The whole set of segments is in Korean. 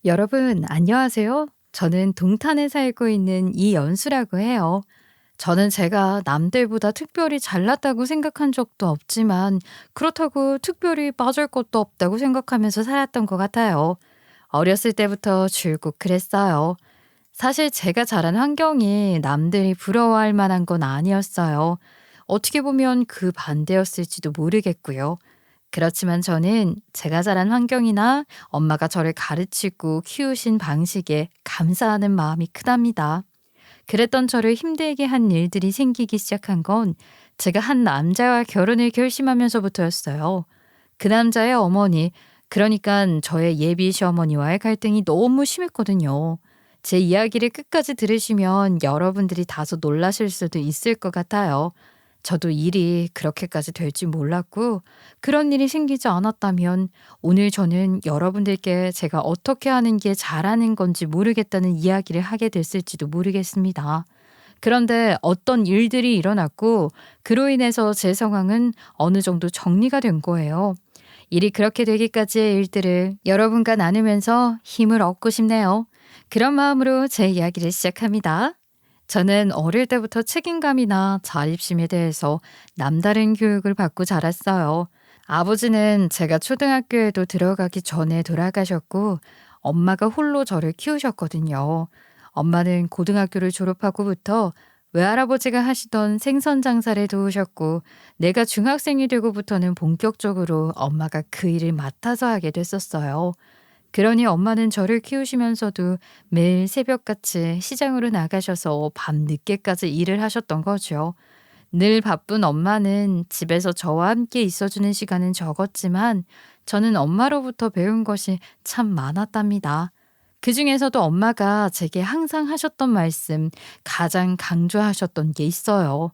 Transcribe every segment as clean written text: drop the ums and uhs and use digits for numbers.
여러분, 안녕하세요. 저는 동탄에 살고 있는 이연수라고 해요. 저는 제가 남들보다 특별히 잘났다고 생각한 적도 없지만, 그렇다고 특별히 빠질 것도 없다고 생각하면서 살았던 것 같아요. 어렸을 때부터 줄곧 그랬어요. 사실 제가 자란 환경이 남들이 부러워할 만한 건 아니었어요. 어떻게 보면 그 반대였을지도 모르겠고요. 그렇지만 저는 제가 자란 환경이나 엄마가 저를 가르치고 키우신 방식에 감사하는 마음이 크답니다. 그랬던 저를 힘들게 한 일들이 생기기 시작한 건 제가 한 남자와 결혼을 결심하면서부터였어요. 그 남자의 어머니, 그러니까 저의 예비 시어머니와의 갈등이 너무 심했거든요. 제 이야기를 끝까지 들으시면 여러분들이 다소 놀라실 수도 있을 것 같아요. 저도 일이 그렇게까지 될 줄 몰랐고, 그런 일이 생기지 않았다면 오늘 저는 여러분들께 제가 어떻게 하는 게 잘하는 건지 모르겠다는 이야기를 하게 됐을지도 모르겠습니다. 그런데 어떤 일들이 일어났고, 그로 인해서 제 상황은 어느 정도 정리가 된 거예요. 일이 그렇게 되기까지의 일들을 여러분과 나누면서 힘을 얻고 싶네요. 그런 마음으로 제 이야기를 시작합니다. 저는 어릴 때부터 책임감이나 자립심에 대해서 남다른 교육을 받고 자랐어요. 아버지는 제가 초등학교에도 들어가기 전에 돌아가셨고, 엄마가 홀로 저를 키우셨거든요. 엄마는 고등학교를 졸업하고부터 외할아버지가 하시던 생선 장사를 도우셨고, 내가 중학생이 되고부터는 본격적으로 엄마가 그 일을 맡아서 하게 됐었어요. 그러니 엄마는 저를 키우시면서도 매일 새벽같이 시장으로 나가셔서 밤늦게까지 일을 하셨던 거죠. 늘 바쁜 엄마는 집에서 저와 함께 있어주는 시간은 적었지만 저는 엄마로부터 배운 것이 참 많았답니다. 그 중에서도 엄마가 제게 항상 하셨던 말씀, 가장 강조하셨던 게 있어요.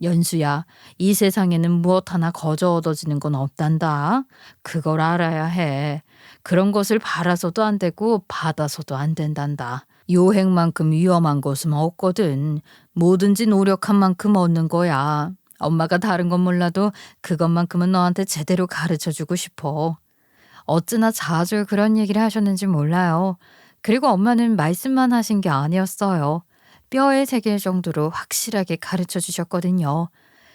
연수야, 이 세상에는 무엇 하나 거저 얻어지는 건 없단다. 그걸 알아야 해. 그런 것을 바라서도 안 되고 받아서도 안 된단다. 요행만큼 위험한 것은 없거든. 뭐든지 노력한 만큼 얻는 거야. 엄마가 다른 건 몰라도 그것만큼은 너한테 제대로 가르쳐 주고 싶어. 어찌나 자주 그런 얘기를 하셨는지 몰라요. 그리고 엄마는 말씀만 하신 게 아니었어요. 뼈에 새길 정도로 확실하게 가르쳐 주셨거든요.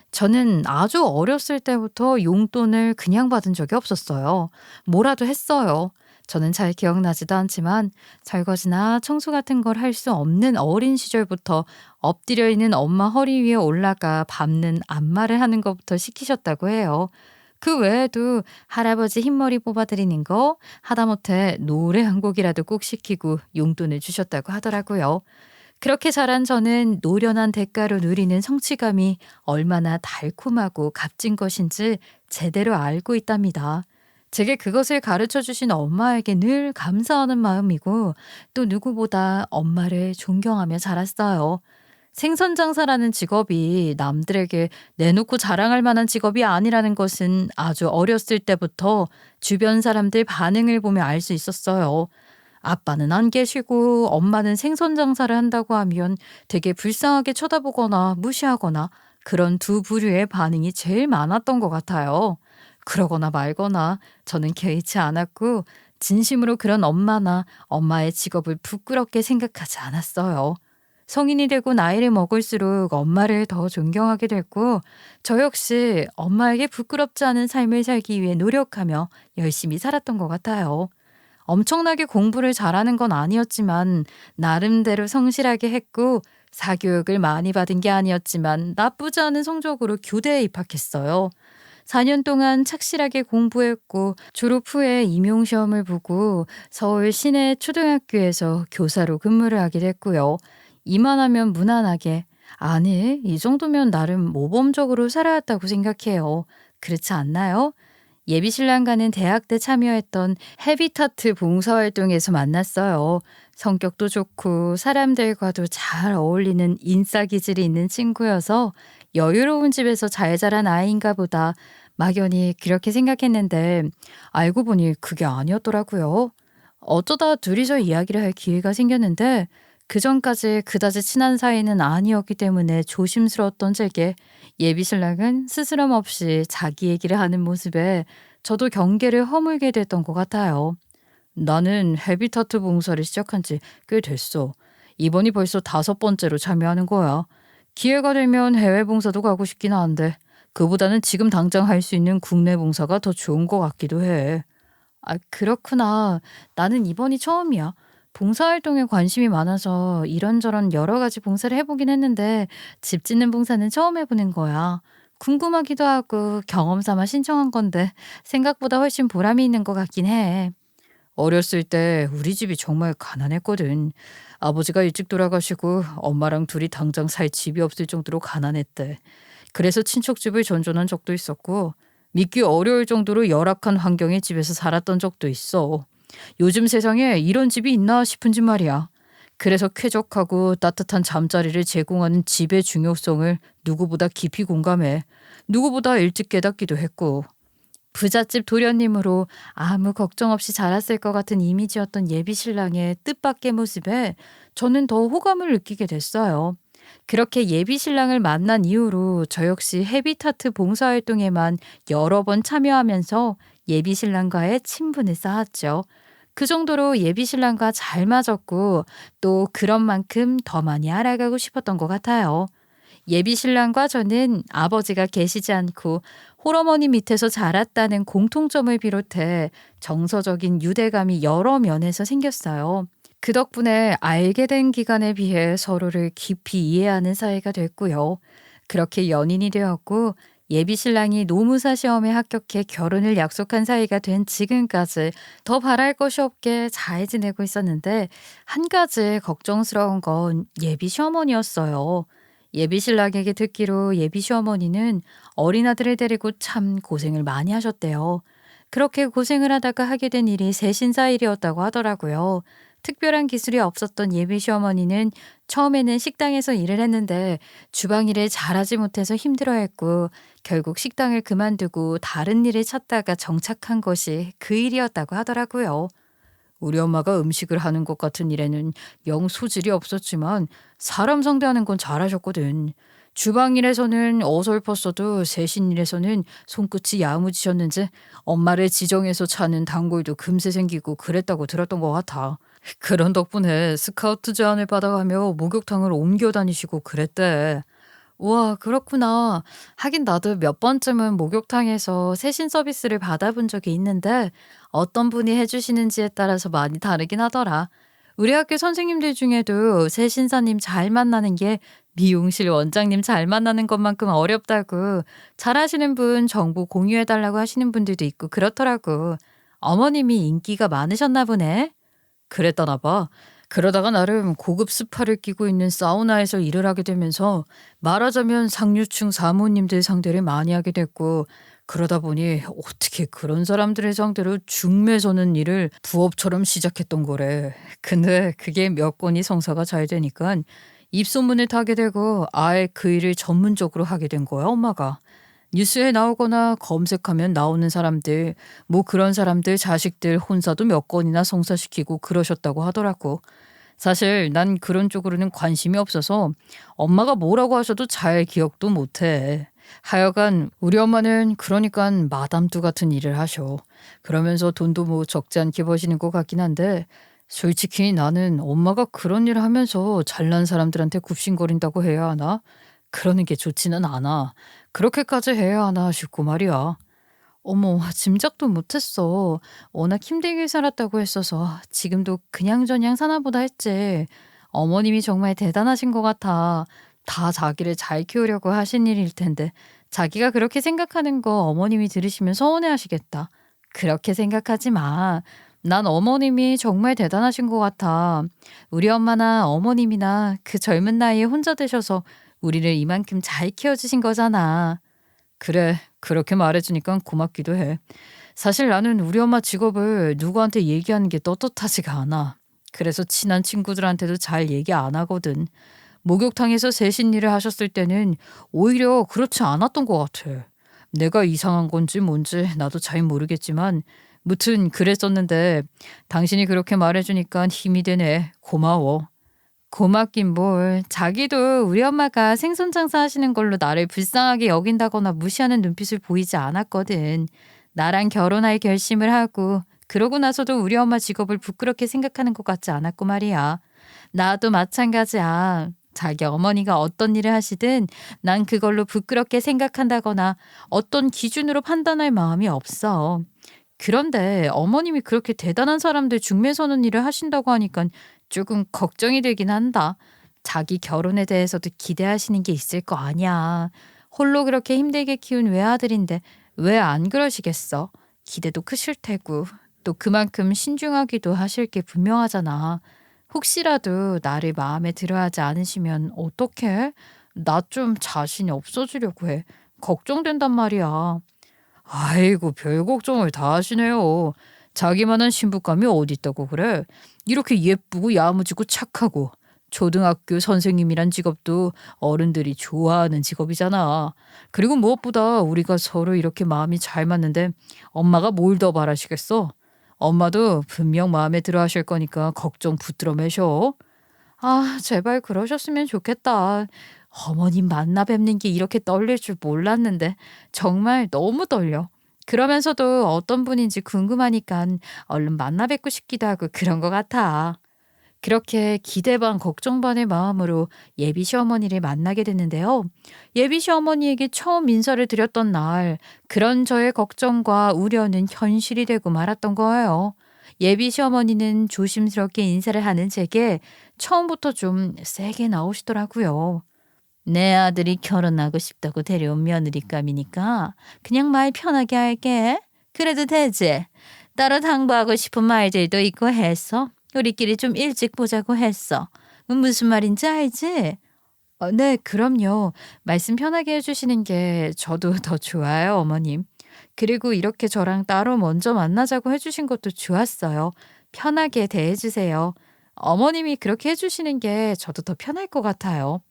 저는 아주 어렸을 때부터 용돈을 그냥 받은 적이 없었어요. 뭐라도 했어요. 저는 잘 기억나지도 않지만 설거지나 청소 같은 걸 할 수 없는 어린 시절부터 엎드려 있는 엄마 허리 위에 올라가 밟는 안마를 하는 것부터 시키셨다고 해요. 그 외에도 할아버지 흰머리 뽑아드리는 거, 하다못해 노래 한 곡이라도 꼭 시키고 용돈을 주셨다고 하더라고요. 그렇게 자란 저는 노련한 대가로 누리는 성취감이 얼마나 달콤하고 값진 것인지 제대로 알고 있답니다. 제게 그것을 가르쳐 주신 엄마에게 늘 감사하는 마음이고, 또 누구보다 엄마를 존경하며 자랐어요. 생선장사라는 직업이 남들에게 내놓고 자랑할 만한 직업이 아니라는 것은 아주 어렸을 때부터 주변 사람들 반응을 보며 알 수 있었어요. 아빠는 안 계시고 엄마는 생선 장사를 한다고 하면 되게 불쌍하게 쳐다보거나 무시하거나, 그런 두 부류의 반응이 제일 많았던 것 같아요. 그러거나 말거나 저는 개의치 않았고, 진심으로 그런 엄마나 엄마의 직업을 부끄럽게 생각하지 않았어요. 성인이 되고 나이를 먹을수록 엄마를 더 존경하게 됐고, 저 역시 엄마에게 부끄럽지 않은 삶을 살기 위해 노력하며 열심히 살았던 것 같아요. 엄청나게 공부를 잘하는 건 아니었지만 나름대로 성실하게 했고, 사교육을 많이 받은 게 아니었지만 나쁘지 않은 성적으로 교대에 입학했어요. 4년 동안 착실하게 공부했고, 졸업 후에 임용시험을 보고 서울 시내 초등학교에서 교사로 근무를 하게 됐고요. 이만하면 무난하게, 아니, 이 정도면 나름 모범적으로 살아왔다고 생각해요. 그렇지 않나요? 예비신랑과는 대학 때 참여했던 헤비타트 봉사활동에서 만났어요. 성격도 좋고 사람들과도 잘 어울리는 인싸 기질이 있는 친구여서 여유로운 집에서 잘 자란 아이인가 보다 막연히 그렇게 생각했는데, 알고 보니 그게 아니었더라고요. 어쩌다 둘이서 이야기를 할 기회가 생겼는데, 그전까지 그다지 친한 사이는 아니었기 때문에 조심스러웠던 제게 예비신랑은 스스럼 없이 자기 얘기를 하는 모습에 저도 경계를 허물게 됐던 것 같아요. 나는 헤비타트 봉사를 시작한 지 꽤 됐어. 이번이 벌써 5번째로 참여하는 거야. 기회가 되면 해외 봉사도 가고 싶긴 한데, 그보다는 지금 당장 할 수 있는 국내 봉사가 더 좋은 것 같기도 해. 아, 그렇구나. 나는 이번이 처음이야. 봉사활동에 관심이 많아서 이런저런 여러 가지 봉사를 해보긴 했는데, 집 짓는 봉사는 처음 해보는 거야. 궁금하기도 하고 경험 삼아 신청한 건데, 생각보다 훨씬 보람이 있는 것 같긴 해. 어렸을 때 우리 집이 정말 가난했거든. 아버지가 일찍 돌아가시고 엄마랑 둘이 당장 살 집이 없을 정도로 가난했대. 그래서 친척집을 전전한 적도 있었고, 믿기 어려울 정도로 열악한 환경의 집에서 살았던 적도 있어. 요즘 세상에 이런 집이 있나 싶은 집 말이야. 그래서 쾌적하고 따뜻한 잠자리를 제공하는 집의 중요성을 누구보다 깊이 공감해. 누구보다 일찍 깨닫기도 했고, 부잣집 도련님으로 아무 걱정 없이 자랐을 것 같은 이미지였던 예비 신랑의 뜻밖의 모습에 저는 더 호감을 느끼게 됐어요. 그렇게 예비 신랑을 만난 이후로 저 역시 헤비타트 봉사활동에만 여러 번 참여하면서 예비 신랑과의 친분을 쌓았죠. 그 정도로 예비 신랑과 잘 맞았고, 또 그런 만큼 더 많이 알아가고 싶었던 것 같아요. 예비 신랑과 저는 아버지가 계시지 않고 홀어머니 밑에서 자랐다는 공통점을 비롯해 정서적인 유대감이 여러 면에서 생겼어요. 그 덕분에 알게 된 기간에 비해 서로를 깊이 이해하는 사이가 됐고요. 그렇게 연인이 되었고, 예비 신랑이 노무사 시험에 합격해 결혼을 약속한 사이가 된 지금까지 더 바랄 것이 없게 잘 지내고 있었는데, 한 가지 걱정스러운 건 예비 시어머니였어요. 예비 신랑에게 듣기로 예비 시어머니는 어린아들을 데리고 참 고생을 많이 하셨대요. 그렇게 고생을 하다가 하게 된 일이 세신사 일이었다고 하더라고요. 특별한 기술이 없었던 예비 시어머니는 처음에는 식당에서 일을 했는데 주방 일을 잘하지 못해서 힘들어했고, 결국 식당을 그만두고 다른 일을 찾다가 정착한 것이 그 일이었다고 하더라고요. 우리 엄마가 음식을 하는 것 같은 일에는 영 소질이 없었지만 사람 상대하는 건 잘하셨거든. 주방 일에서는 어설펐어도 세신 일에서는 손끝이 야무지셨는지 엄마를 지정해서 차는 단골도 금세 생기고 그랬다고 들었던 것 같아. 그런 덕분에 스카우트 제안을 받아가며 목욕탕을 옮겨 다니시고 그랬대. 우와, 그렇구나. 하긴 나도 몇 번쯤은 목욕탕에서 세신 서비스를 받아본 적이 있는데 어떤 분이 해주시는지에 따라서 많이 다르긴 하더라. 우리 학교 선생님들 중에도 세신사님 잘 만나는 게 미용실 원장님 잘 만나는 것만큼 어렵다고, 잘하시는 분 정보 공유해달라고 하시는 분들도 있고 그렇더라고. 어머님이 인기가 많으셨나 보네. 그랬다나 봐. 그러다가 나름 고급 스파를 끼고 있는 사우나에서 일을 하게 되면서 말하자면 상류층 사모님들 상대를 많이 하게 됐고, 그러다 보니 어떻게 그런 사람들을 상대로 중매 서는 일을 부업처럼 시작했던 거래. 근데 그게 몇 건이 성사가 잘 되니까 입소문을 타게 되고 아예 그 일을 전문적으로 하게 된 거야, 엄마가. 뉴스에 나오거나 검색하면 나오는 사람들, 뭐 그런 사람들 자식들 혼사도 몇 건이나 성사시키고 그러셨다고 하더라고. 사실 난 그런 쪽으로는 관심이 없어서 엄마가 뭐라고 하셔도 잘 기억도 못해. 하여간 우리 엄마는 그러니까 마담뚜 같은 일을 하셔. 그러면서 돈도 뭐 적지 않게 버시는 것 같긴 한데, 솔직히 나는 엄마가 그런 일을 하면서 잘난 사람들한테 굽신거린다고 해야 하나? 그러는 게 좋지는 않아. 그렇게까지 해야 하나 싶고 말이야. 어머, 짐작도 못했어. 워낙 힘들게 살았다고 했어서 지금도 그냥저냥 사나 보다 했지. 어머님이 정말 대단하신 것 같아. 다 자기를 잘 키우려고 하신 일일 텐데 자기가 그렇게 생각하는 거 어머님이 들으시면 서운해하시겠다. 그렇게 생각하지 마. 난 어머님이 정말 대단하신 것 같아. 우리 엄마나 어머님이나 그 젊은 나이에 혼자 되셔서 우리를 이만큼 잘 키워주신 거잖아. 그래, 그렇게 말해주니까 고맙기도 해. 사실 나는 우리 엄마 직업을 누구한테 얘기하는 게 떳떳하지가 않아. 그래서 친한 친구들한테도 잘 얘기 안 하거든. 목욕탕에서 세신 일을 하셨을 때는 오히려 그렇지 않았던 것 같아. 내가 이상한 건지 뭔지 나도 잘 모르겠지만 무튼 그랬었는데, 당신이 그렇게 말해주니까 힘이 되네. 고마워. 고맙긴 뭘. 자기도 우리 엄마가 생선 장사하시는 걸로 나를 불쌍하게 여긴다거나 무시하는 눈빛을 보이지 않았거든. 나랑 결혼할 결심을 하고 그러고 나서도 우리 엄마 직업을 부끄럽게 생각하는 것 같지 않았고 말이야. 나도 마찬가지야. 자기 어머니가 어떤 일을 하시든 난 그걸로 부끄럽게 생각한다거나 어떤 기준으로 판단할 마음이 없어. 그런데 어머님이 그렇게 대단한 사람들 중매 서는 일을 하신다고 하니까 조금 걱정이 되긴 한다. 자기 결혼에 대해서도 기대하시는 게 있을 거 아니야. 홀로 그렇게 힘들게 키운 외아들인데 왜 안 그러시겠어? 기대도 크실 테고 또 그만큼 신중하기도 하실 게 분명하잖아. 혹시라도 나를 마음에 들어하지 않으시면 어떡해? 나 좀 자신이 없어지려고 해. 걱정된단 말이야. 아이고, 별 걱정을 다 하시네요. 자기만한 신부감이 어디 있다고 그래? 이렇게 예쁘고 야무지고 착하고 초등학교 선생님이란 직업도 어른들이 좋아하는 직업이잖아. 그리고 무엇보다 우리가 서로 이렇게 마음이 잘 맞는데 엄마가 뭘 더 바라시겠어? 엄마도 분명 마음에 들어 하실 거니까 걱정 붙들어 매셔. 아, 제발 그러셨으면 좋겠다. 어머님 만나 뵙는 게 이렇게 떨릴 줄 몰랐는데 정말 너무 떨려. 그러면서도 어떤 분인지 궁금하니까 얼른 만나 뵙고 싶기도 하고 그런 것 같아. 그렇게 기대 반 걱정 반의 마음으로 예비 시어머니를 만나게 됐는데요. 예비 시어머니에게 처음 인사를 드렸던 날, 그런 저의 걱정과 우려는 현실이 되고 말았던 거예요. 예비 시어머니는 조심스럽게 인사를 하는 제게 처음부터 좀 세게 나오시더라고요. 내 아들이 결혼하고 싶다고 데려온 며느리감이니까 그냥 말 편하게 할게. 그래도 되지? 따로 당부하고 싶은 말들도 있고 해서 우리끼리 좀 일찍 보자고 했어. 무슨 말인지 알지? 네, 그럼요. 말씀 편하게 해주시는 게 저도 더 좋아요, 어머님. 그리고 이렇게 저랑 따로 먼저 만나자고 해주신 것도 좋았어요. 편하게 대해주세요. 어머님이 그렇게 해주시는 게 저도 더 편할 것 같아요.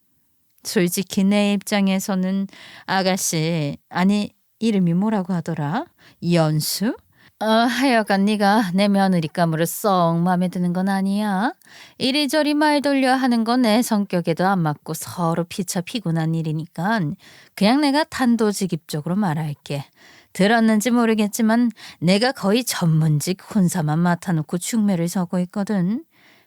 솔직히 내 입장에서는 아가씨, 아니 이름이 뭐라고 하더라? 연수? 하여간 네가 내 며느리감으로 썩 마음에 드는 건 아니야. 이리저리 말 돌려 하는 건 내 성격에도 안 맞고 서로 피차 피곤한 일이니까 그냥 내가 단도직입적으로 말할게. 들었는지 모르겠지만 내가 거의 전문직 혼사만 맡아놓고 중매를 서고 있거든.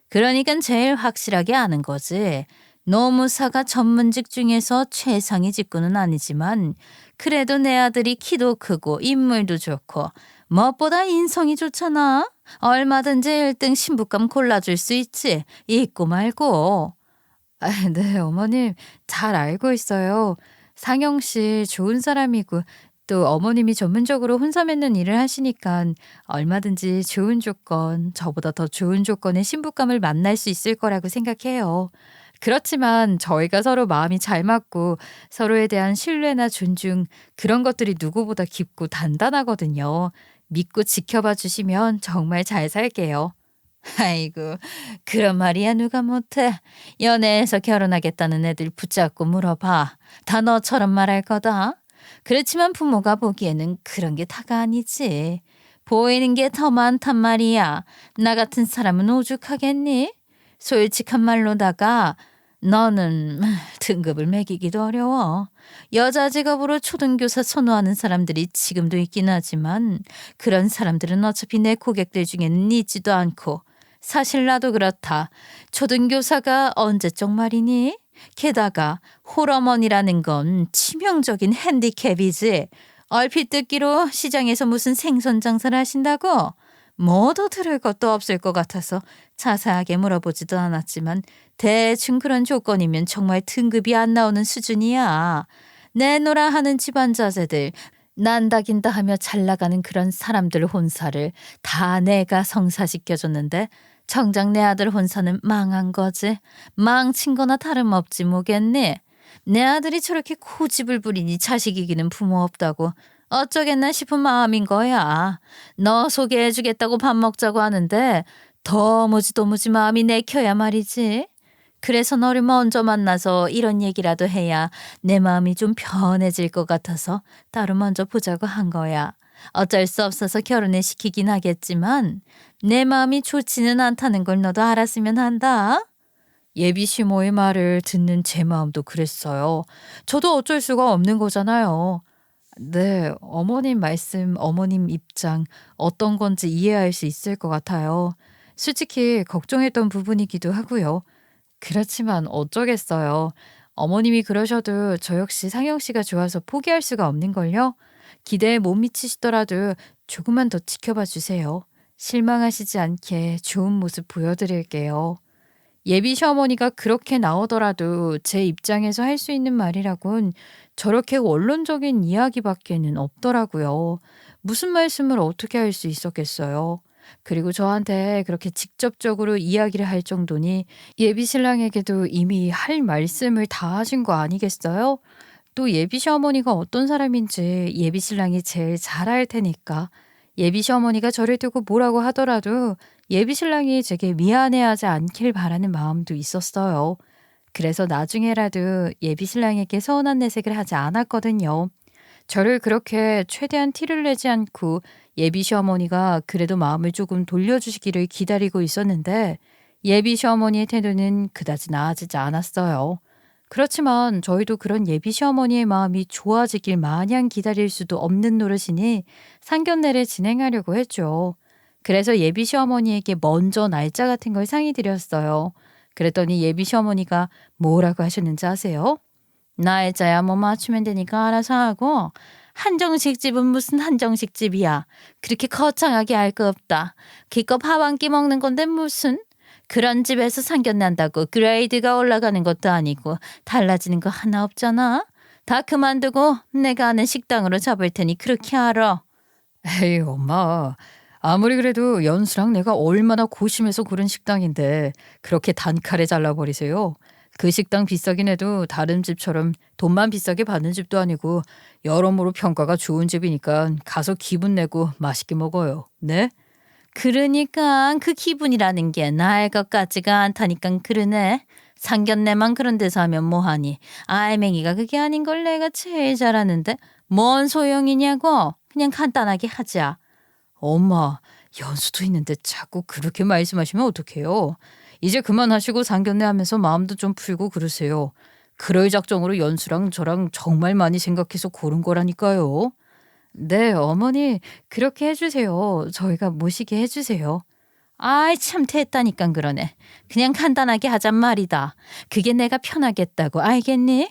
그러니까 제일 확실하게 아는 거지. 노무사가 전문직 중에서 최상위 직군은 아니지만 그래도 내 아들이 키도 크고 인물도 좋고 무엇보다 인성이 좋잖아. 얼마든지 1등 신부감 골라줄 수 있지. 있고 말고. 네, 어머님 잘 알고 있어요. 상영 씨 좋은 사람이고 또 어머님이 전문적으로 혼사 맺는 일을 하시니까 얼마든지 좋은 조건, 저보다 더 좋은 조건의 신부감을 만날 수 있을 거라고 생각해요. 그렇지만 저희가 서로 마음이 잘 맞고 서로에 대한 신뢰나 존중, 그런 것들이 누구보다 깊고 단단하거든요. 믿고 지켜봐 주시면 정말 잘 살게요. 아이고, 그런 말이야 누가 못해. 연애해서 결혼하겠다는 애들 붙잡고 물어봐. 다 너처럼 말할 거다. 그렇지만 부모가 보기에는 그런 게 다가 아니지. 보이는 게 더 많단 말이야. 나 같은 사람은 오죽하겠니? 솔직한 말로다가 너는 등급을 매기기도 어려워. 여자 직업으로 초등교사 선호하는 사람들이 지금도 있긴 하지만 그런 사람들은 어차피 내 고객들 중에는 있지도 않고, 사실 나도 그렇다. 초등교사가 언제적 말이니? 게다가 홀어머니라는 건 치명적인 핸디캡이지. 얼핏 듣기로 시장에서 무슨 생선 장사를 하신다고? 뭐 더 들을 것도 없을 것 같아서 자세하게 물어보지도 않았지만 대충 그런 조건이면 정말 등급이 안 나오는 수준이야. 내노라 하는 집안 자제들, 난다긴다 하며 잘 나가는 그런 사람들 혼사를 다 내가 성사시켜줬는데 정작 내 아들 혼사는 망한 거지. 망친 거나 다름없지 뭐겠니? 내 아들이 저렇게 고집을 부리니 자식 이기는 부모 없다고 어쩌겠나 싶은 마음인 거야. 너 소개해주겠다고 밥 먹자고 하는데 도무지 마음이 내켜야 말이지. 그래서 너를 먼저 만나서 이런 얘기라도 해야 내 마음이 좀 편해질 것 같아서 따로 먼저 보자고 한 거야. 어쩔 수 없어서 결혼을 시키긴 하겠지만 내 마음이 좋지는 않다는 걸 너도 알았으면 한다. 예비 시모의 말을 듣는 제 마음도 그랬어요. 저도 어쩔 수가 없는 거잖아요. 네. 어머님 말씀, 어머님 입장 어떤 건지 이해할 수 있을 것 같아요. 솔직히 걱정했던 부분이기도 하고요. 그렇지만 어쩌겠어요. 어머님이 그러셔도 저 역시 상영 씨가 좋아서 포기할 수가 없는걸요. 기대에 못 미치시더라도 조금만 더 지켜봐 주세요. 실망하시지 않게 좋은 모습 보여드릴게요. 예비 시어머니가 그렇게 나오더라도 제 입장에서 할 수 있는 말이라곤 저렇게 원론적인 이야기밖에는 없더라고요. 무슨 말씀을 어떻게 할 수 있었겠어요. 그리고 저한테 그렇게 직접적으로 이야기를 할 정도니 예비 신랑에게도 이미 할 말씀을 다 하신 거 아니겠어요? 또 예비 시어머니가 어떤 사람인지 예비 신랑이 제일 잘 알 테니까 예비 시어머니가 저를 두고 뭐라고 하더라도 예비 신랑이 제게 미안해하지 않길 바라는 마음도 있었어요. 그래서 나중에라도 예비 신랑에게 서운한 내색을 하지 않았거든요. 저를 그렇게 최대한 티를 내지 않고 예비 시어머니가 그래도 마음을 조금 돌려주시기를 기다리고 있었는데 예비 시어머니의 태도는 그다지 나아지지 않았어요. 그렇지만 저희도 그런 예비 시어머니의 마음이 좋아지길 마냥 기다릴 수도 없는 노릇이니 상견례를 진행하려고 했죠. 그래서 예비 시어머니에게 먼저 날짜 같은 걸 상의 드렸어요. 그랬더니 예비 시어머니가 뭐라고 하셨는지 아세요? 날짜야 뭐 맞추면 되니까 알아서 하고 한정식 집은 무슨 한정식 집이야. 그렇게 거창하게 할 거 없다. 기껏 밥 한 끼 먹는 건데 무슨 그런 집에서 상견난다고 그레이드가 올라가는 것도 아니고 달라지는 거 하나 없잖아. 다 그만두고 내가 아는 식당으로 잡을 테니 그렇게 알아. 에이, 엄마. 아무리 그래도 연수랑 내가 얼마나 고심해서 고른 식당인데 그렇게 단칼에 잘라버리세요. 그 식당 비싸긴 해도 다른 집처럼 돈만 비싸게 받는 집도 아니고 여러모로 평가가 좋은 집이니까 가서 기분 내고 맛있게 먹어요. 네? 그러니까 그 기분이라는 게 나을 것 같지가 않다니까 그러네. 상견례만 그런 데서 하면 뭐하니. 알맹이가 그게 아닌 걸 내가 제일 잘하는데 뭔 소용이냐고. 그냥 간단하게 하자. 엄마, 연수도 있는데 자꾸 그렇게 말씀하시면 어떡해요? 이제 그만하시고 상견례 하면서 마음도 좀 풀고 그러세요. 그럴 작정으로 연수랑 저랑 정말 많이 생각해서 고른 거라니까요. 네, 어머니, 그렇게 해주세요. 저희가 모시게 해주세요. 아이, 참 됐다니까 그러네. 그냥 간단하게 하잔 말이다. 그게 내가 편하겠다고 알겠니?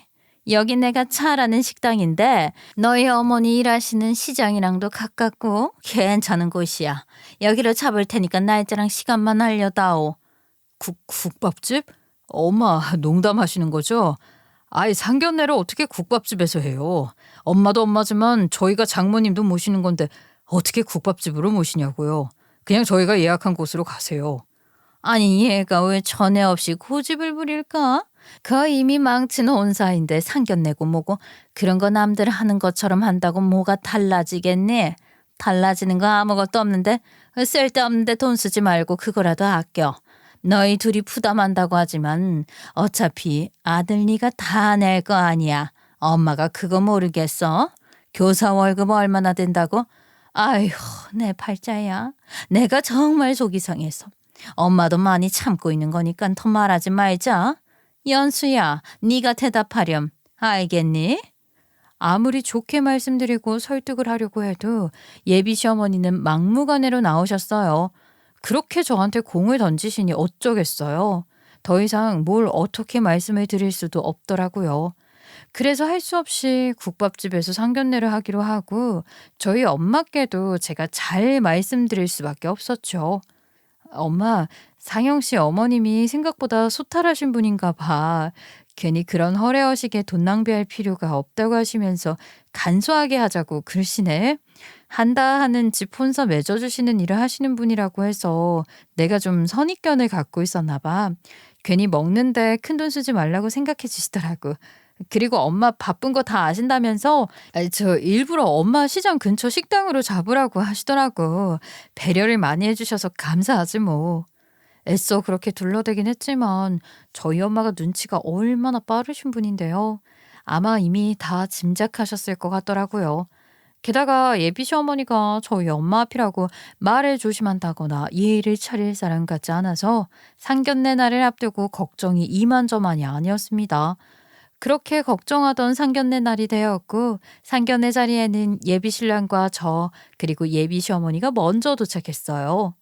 여기 내가 잘 아는 식당인데 너희 어머니 일하시는 시장이랑도 가깝고 괜찮은 곳이야. 여기로 잡을 테니까 날짜랑 시간만 알려다오. 국밥집? 엄마, 농담하시는 거죠? 아이, 상견례를 어떻게 국밥집에서 해요? 엄마도 엄마지만 저희가 장모님도 모시는 건데 어떻게 국밥집으로 모시냐고요. 그냥 저희가 예약한 곳으로 가세요. 아니, 얘가 왜 전에 없이 고집을 부릴까? 그 이미 망친 혼사인데 상견례고 뭐고 그런 거 남들 하는 것처럼 한다고 뭐가 달라지겠니? 달라지는 거 아무것도 없는데 쓸데없는데 돈 쓰지 말고 그거라도 아껴. 너희 둘이 부담한다고 하지만 어차피 아들 네가 다 낼 거 아니야. 엄마가 그거 모르겠어? 교사 월급 얼마나 된다고? 아휴, 내 팔자야. 내가 정말 속이 상해서. 엄마도 많이 참고 있는 거니까 더 말하지 말자. 연수야, 네가 대답하렴. 알겠니? 아무리 좋게 말씀드리고 설득을 하려고 해도 예비 시어머니는 막무가내로 나오셨어요. 그렇게 저한테 공을 던지시니 어쩌겠어요. 더 이상 뭘 어떻게 말씀을 드릴 수도 없더라고요. 그래서 할 수 없이 국밥집에서 상견례를 하기로 하고 저희 엄마께도 제가 잘 말씀드릴 수밖에 없었죠. 엄마, 상영 씨 어머님이 생각보다 소탈하신 분인가 봐. 괜히 그런 허례허식에 돈 낭비할 필요가 없다고 하시면서 간소하게 하자고 그러시네. 한다 하는 집 혼자 맺어주시는 일을 하시는 분이라고 해서 내가 좀 선입견을 갖고 있었나 봐. 괜히 먹는데 큰돈 쓰지 말라고 생각해 주시더라고. 그리고 엄마 바쁜 거 다 아신다면서 저 일부러 엄마 시장 근처 식당으로 잡으라고 하시더라고. 배려를 많이 해주셔서 감사하지 뭐. 애써 그렇게 둘러대긴 했지만 저희 엄마가 눈치가 얼마나 빠르신 분인데요. 아마 이미 다 짐작하셨을 것 같더라고요. 게다가 예비 시어머니가 저희 엄마 앞이라고 말을 조심한다거나 예의를 차릴 사람 같지 않아서 상견례 날을 앞두고 걱정이 이만저만이 아니었습니다. 그렇게 걱정하던 상견례 날이 되었고 상견례 자리에는 예비 신랑과 저 그리고 예비 시어머니가 먼저 도착했어요.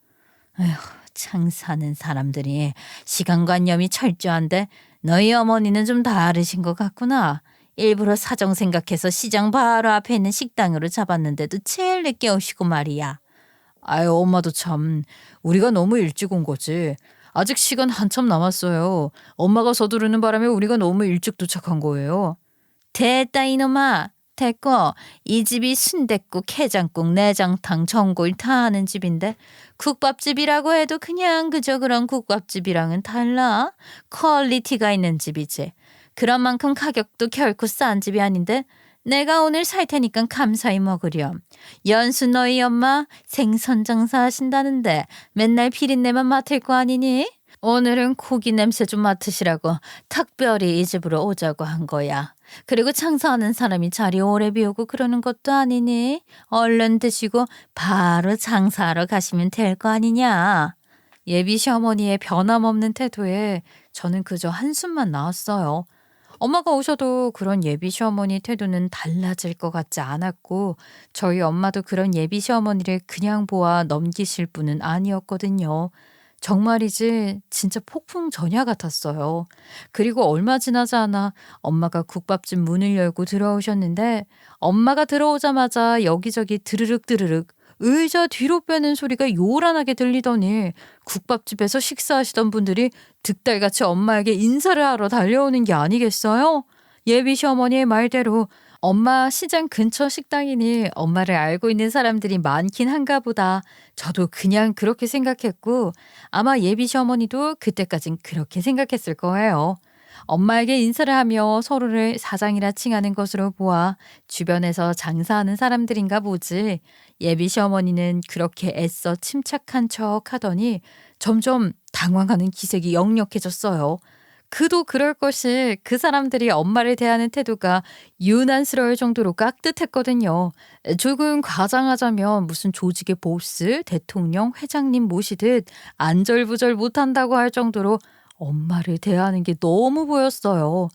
에휴, 장사하는 사람들이 시간관념이 철저한데 너희 어머니는 좀 다르신 것 같구나. 일부러 사정 생각해서 시장 바로 앞에 있는 식당으로 잡았는데도 제일 늦게 오시고 말이야. 아유, 엄마도 참. 우리가 너무 일찍 온 거지. 아직 시간 한참 남았어요. 엄마가 서두르는 바람에 우리가 너무 일찍 도착한 거예요. 됐다 이놈아. 됐고 이 집이 순댓국, 해장국, 내장탕, 전골 다 하는 집인데 국밥집이라고 해도 그냥 그저 그런 국밥집이랑은 달라. 퀄리티가 있는 집이지. 그런 만큼 가격도 결코 싼 집이 아닌데 내가 오늘 살 테니까 감사히 먹으렴. 연수 너희 엄마 생선 장사 하신다는데 맨날 비린내만 맡을 거 아니니? 오늘은 고기 냄새 좀 맡으시라고 특별히 이 집으로 오자고 한 거야. 그리고 장사하는 사람이 자리 오래 비우고 그러는 것도 아니니 얼른 드시고 바로 장사하러 가시면 될 거 아니냐. 예비 시어머니의 변함없는 태도에 저는 그저 한숨만 나왔어요. 엄마가 오셔도 그런 예비 시어머니 태도는 달라질 것 같지 않았고 저희 엄마도 그런 예비 시어머니를 그냥 보아 넘기실 분은 아니었거든요. 정말이지 진짜 폭풍 전야 같았어요. 그리고 얼마 지나지 않아 엄마가 국밥집 문을 열고 들어오셨는데 엄마가 들어오자마자 여기저기 드르륵 드르륵 의자 뒤로 빼는 소리가 요란하게 들리더니 국밥집에서 식사하시던 분들이 득달같이 엄마에게 인사를 하러 달려오는 게 아니겠어요? 예비 시어머니의 말대로 엄마 시장 근처 식당이니 엄마를 알고 있는 사람들이 많긴 한가 보다. 저도 그냥 그렇게 생각했고 아마 예비 시어머니도 그때까진 그렇게 생각했을 거예요. 엄마에게 인사를 하며 서로를 사장이라 칭하는 것으로 보아 주변에서 장사하는 사람들인가 보지. 예비 시어머니는 그렇게 애써 침착한 척 하더니 점점 당황하는 기색이 역력해졌어요. 그도 그럴 것이 그 사람들이 엄마를 대하는 태도가 유난스러울 정도로 깍듯했거든요. 조금 과장하자면 무슨 조직의 보스, 대통령, 회장님 모시듯 안절부절 못한다고 할 정도로 엄마를 대하는 게 너무 보였어요.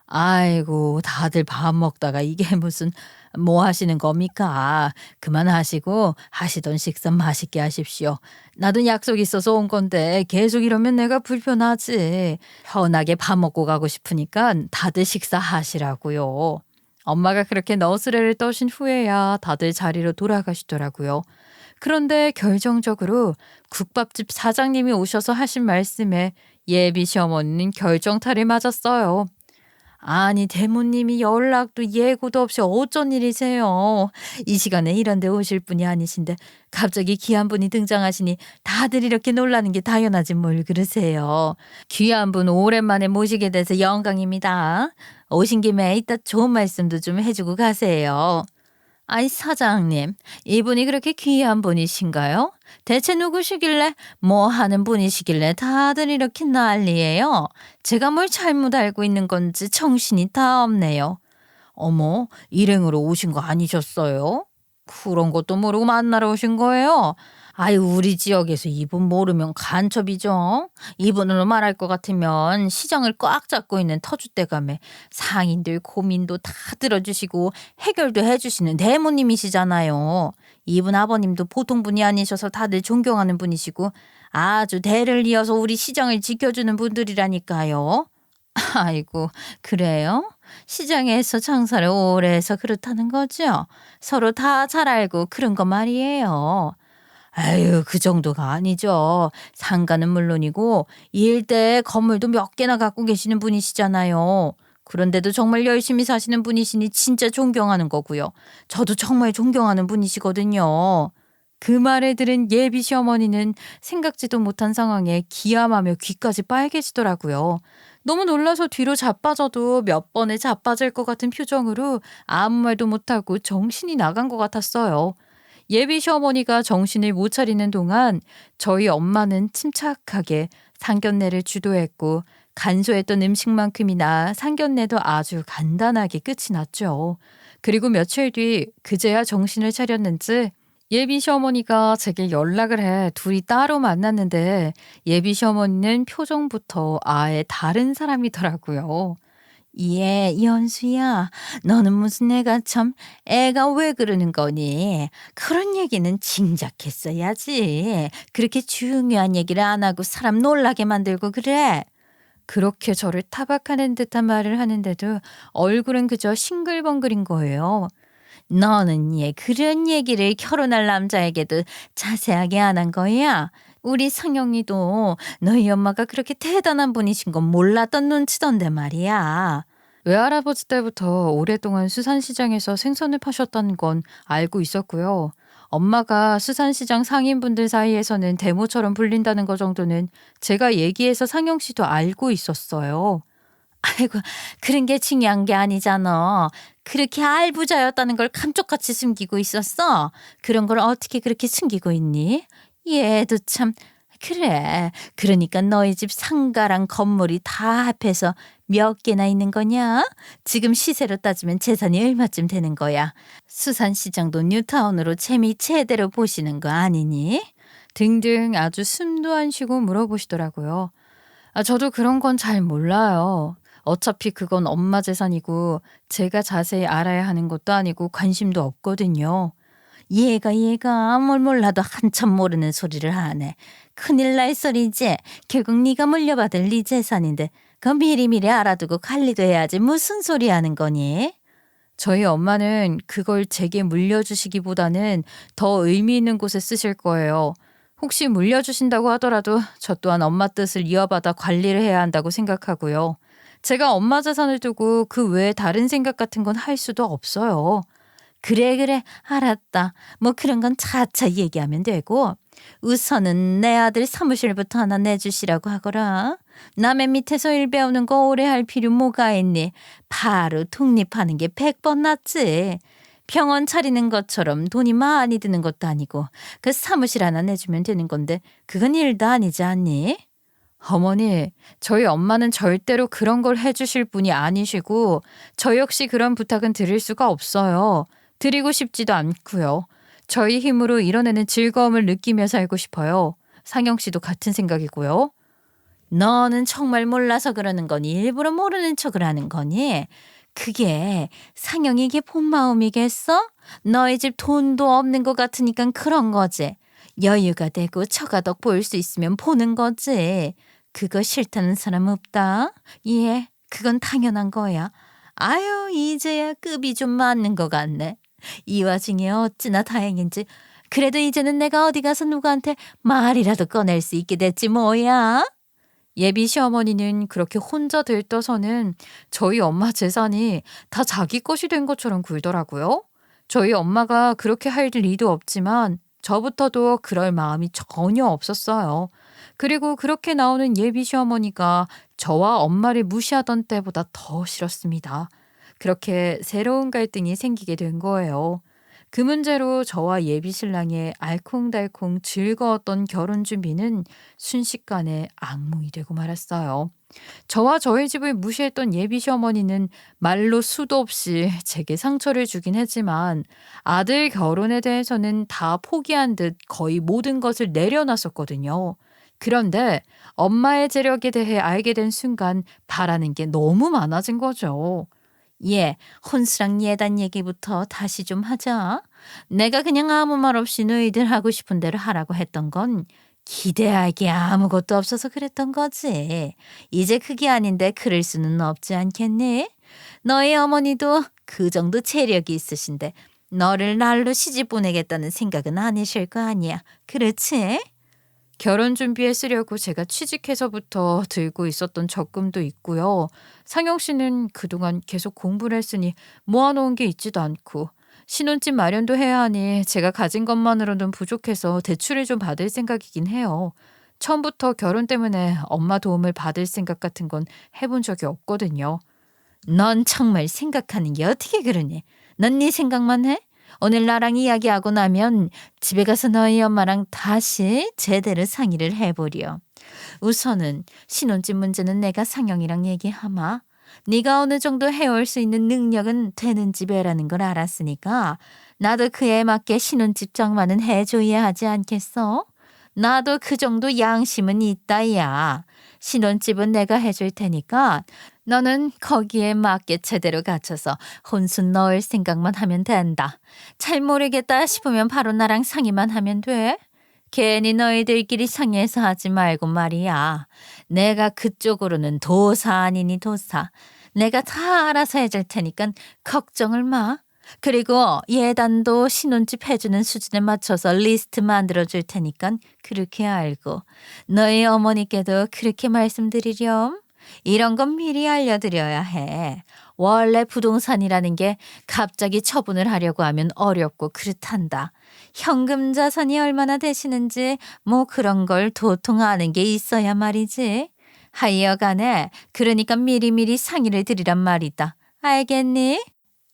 아이고, 다들 밥 먹다가 이게 무슨 뭐 하시는 겁니까? 그만하시고 하시던 식사 맛있게 하십시오. 나도 약속 있어서 온 건데 계속 이러면 내가 불편하지. 편하게 밥 먹고 가고 싶으니까 다들 식사하시라고요. 엄마가 그렇게 너스레를 떠신 후에야 다들 자리로 돌아가시더라고요. 그런데 결정적으로 국밥집 사장님이 오셔서 하신 말씀에 예비 시어머니는 결정타를 맞았어요. 아니 대모님이 연락도 예고도 없이 어쩐 일이세요. 이 시간에 이런 데 오실 분이 아니신데 갑자기 귀한 분이 등장하시니 다들 이렇게 놀라는 게 당연하지 뭘 그러세요. 귀한 분 오랜만에 모시게 돼서 영광입니다. 오신 김에 이따 좋은 말씀도 좀 해주고 가세요. 아이 사장님, 이분이 그렇게 귀한 분이신가요? 대체 누구시길래 뭐 하는 분이시길래 다들 이렇게 난리예요? 제가 뭘 잘못 알고 있는 건지 정신이 다 없네요. 어머, 일행으로 오신 거 아니셨어요? 그런 것도 모르고 만나러 오신 거예요? 아유, 우리 지역에서 이분 모르면 간첩이죠. 이분으로 말할 것 같으면 시장을 꽉 잡고 있는 터줏대감에 상인들 고민도 다 들어주시고 해결도 해주시는 대모님이시잖아요. 이분 아버님도 보통 분이 아니셔서 다들 존경하는 분이시고 아주 대를 이어서 우리 시장을 지켜주는 분들이라니까요. 아이고, 그래요? 시장에서 장사를 오래 해서 그렇다는 거죠? 서로 다 잘 알고 그런 거 말이에요. 아유, 그 정도가 아니죠. 상가는 물론이고 일대 건물도 몇 개나 갖고 계시는 분이시잖아요. 그런데도 정말 열심히 사시는 분이시니 진짜 존경하는 거고요. 저도 정말 존경하는 분이시거든요. 그 말을 들은 예비 시어머니는 생각지도 못한 상황에 기함하며 귀까지 빨개지더라고요. 너무 놀라서 뒤로 자빠져도 몇 번에 자빠질 것 같은 표정으로 아무 말도 못하고 정신이 나간 것 같았어요. 예비 시어머니가 정신을 못 차리는 동안 저희 엄마는 침착하게 상견례를 주도했고 간소했던 음식만큼이나 상견례도 아주 간단하게 끝이 났죠. 그리고 며칠 뒤 그제야 정신을 차렸는지 예비 시어머니가 제게 연락을 해 둘이 따로 만났는데 예비 시어머니는 표정부터 아예 다른 사람이더라고요. 예, 연수야. 너는 무슨 애가 참, 애가 왜 그러는 거니? 그런 얘기는 짐작했어야지. 그렇게 중요한 얘기를 안 하고 사람 놀라게 만들고 그래. 그렇게 저를 타박하는 듯한 말을 하는데도 얼굴은 그저 싱글벙글인 거예요. 너는 그런 얘기를 결혼할 남자에게도 자세하게 안 한 거야? 우리 상영이도 너희 엄마가 그렇게 대단한 분이신 건 몰랐던 눈치던데 말이야. 외할아버지 때부터 오랫동안 수산시장에서 생선을 파셨다는 건 알고 있었고요. 엄마가 수산시장 상인분들 사이에서는 대모처럼 불린다는 거 정도는 제가 얘기해서 상영 씨도 알고 있었어요. 아이고, 그런 게 중요한 게 아니잖아. 그렇게 알부자였다는 걸 감쪽같이 숨기고 있었어. 그런 걸 어떻게 그렇게 숨기고 있니? 얘도 참. 그래. 그러니까 너희 집 상가랑 건물이 다 합해서 몇 개나 있는 거냐? 지금 시세로 따지면 재산이 얼마쯤 되는 거야? 수산시장도 뉴타운으로 재미 제대로 보시는 거 아니니? 등등 아주 숨도 안 쉬고 물어보시더라고요. 저도 그런 건 잘 몰라요. 어차피 그건 엄마 재산이고 제가 자세히 알아야 하는 것도 아니고 관심도 없거든요. 얘가 뭘 몰라도 한참 모르는 소리를 하네. 큰일 날 소리지. 결국 네가 물려받을 네 재산인데 그 미리미리 알아두고 관리도 해야지. 무슨 소리 하는 거니? 저희 엄마는 그걸 제게 물려주시기보다는 더 의미 있는 곳에 쓰실 거예요. 혹시 물려주신다고 하더라도 저 또한 엄마 뜻을 이어받아 관리를 해야 한다고 생각하고요. 제가 엄마 재산을 두고 그 외에 다른 생각 같은 건 할 수도 없어요. 그래, 알았다. 뭐 그런 건 차차 얘기하면 되고 우선은 내 아들 사무실부터 하나 내주시라고 하거라. 남의 밑에서 일 배우는 거 오래 할 필요 뭐가 있니? 바로 독립하는 게 100번 낫지. 병원 차리는 것처럼 돈이 많이 드는 것도 아니고 그 사무실 하나 내주면 되는 건데 그건 일도 아니지 않니? 어머니, 저희 엄마는 절대로 그런 걸 해주실 분이 아니시고 저 역시 그런 부탁은 드릴 수가 없어요. 드리고 싶지도 않고요. 저희 힘으로 이뤄내는 즐거움을 느끼며 살고 싶어요. 상영 씨도 같은 생각이고요. 너는 정말 몰라서 그러는 거니? 일부러 모르는 척을 하는 거니? 그게 상영이 게 본 마음이겠어? 너희 집 돈도 없는 것 같으니까 그런 거지. 여유가 되고 처가덕 보일 수 있으면 보는 거지. 그거 싫다는 사람 없다? 예, 그건 당연한 거야. 아유, 이제야 급이 좀 맞는 것 같네. 이 와중에 어찌나 다행인지. 그래도 이제는 내가 어디 가서 누구한테 말이라도 꺼낼 수 있게 됐지 뭐야. 예비 시어머니는 그렇게 혼자 들떠서는 저희 엄마 재산이 다 자기 것이 된 것처럼 굴더라고요. 저희 엄마가 그렇게 할 리도 없지만 저부터도 그럴 마음이 전혀 없었어요. 그리고 그렇게 나오는 예비 시어머니가 저와 엄마를 무시하던 때보다 더 싫었습니다. 그렇게 새로운 갈등이 생기게 된 거예요. 그 문제로 저와 예비 신랑의 알콩달콩 즐거웠던 결혼 준비는 순식간에 악몽이 되고 말았어요. 저와 저희 집을 무시했던 예비 시어머니는 말로 수도 없이 제게 상처를 주긴 했지만 아들 결혼에 대해서는 다 포기한 듯 거의 모든 것을 내려놨었거든요. 그런데 엄마의 재력에 대해 알게 된 순간 바라는 게 너무 많아진 거죠. 혼수랑 예단 얘기부터 다시 좀 하자. 내가 그냥 아무 말 없이 너희들 하고 싶은 대로 하라고 했던 건 기대할 게 아무것도 없어서 그랬던 거지. 이제 그게 아닌데 그럴 수는 없지 않겠니? 너희 어머니도 그 정도 체력이 있으신데 너를 날로 시집 보내겠다는 생각은 아니실 거 아니야. 그렇지? 결혼 준비에 쓰려고 제가 취직해서부터 들고 있었던 적금도 있고요. 상영 씨는 그동안 계속 공부를 했으니 모아놓은 게 있지도 않고 신혼집 마련도 해야 하니 제가 가진 것만으로는 부족해서 대출을 좀 받을 생각이긴 해요. 처음부터 결혼 때문에 엄마 도움을 받을 생각 같은 건 해본 적이 없거든요. 넌 정말 생각하는 게 어떻게 그러니? 넌 네 생각만 해? 오늘 나랑 이야기하고 나면 집에 가서 너희 엄마랑 다시 제대로 상의를 해보려. 우선은 신혼집 문제는 내가 상영이랑 얘기하마. 네가 어느 정도 해올 수 있는 능력은 되는 집애라는 걸 알았으니까 나도 그에 맞게 신혼집 장만은 해줘야 하지 않겠어? 나도 그 정도 양심은 있다, 야. 신혼집은 내가 해줄 테니까 너는 거기에 맞게 제대로 갖춰서 혼수 넣을 생각만 하면 된다. 잘 모르겠다 싶으면 바로 나랑 상의만 하면 돼. 괜히 너희들끼리 상의해서 하지 말고 말이야. 내가 그쪽으로는 도사 아니니 도사. 내가 다 알아서 해줄 테니까 걱정을 마. 그리고 예단도 신혼집 해주는 수준에 맞춰서 리스트 만들어 줄 테니까 그렇게 알고 너희 어머니께도 그렇게 말씀드리렴. 이런 건 미리 알려드려야 해. 원래 부동산이라는 게 갑자기 처분을 하려고 하면 어렵고 그렇단다. 현금 자산이 얼마나 되시는지 뭐 그런 걸 도통 아는 게 있어야 말이지. 하여간에 그러니까 미리미리 상의를 드리란 말이다. 알겠니?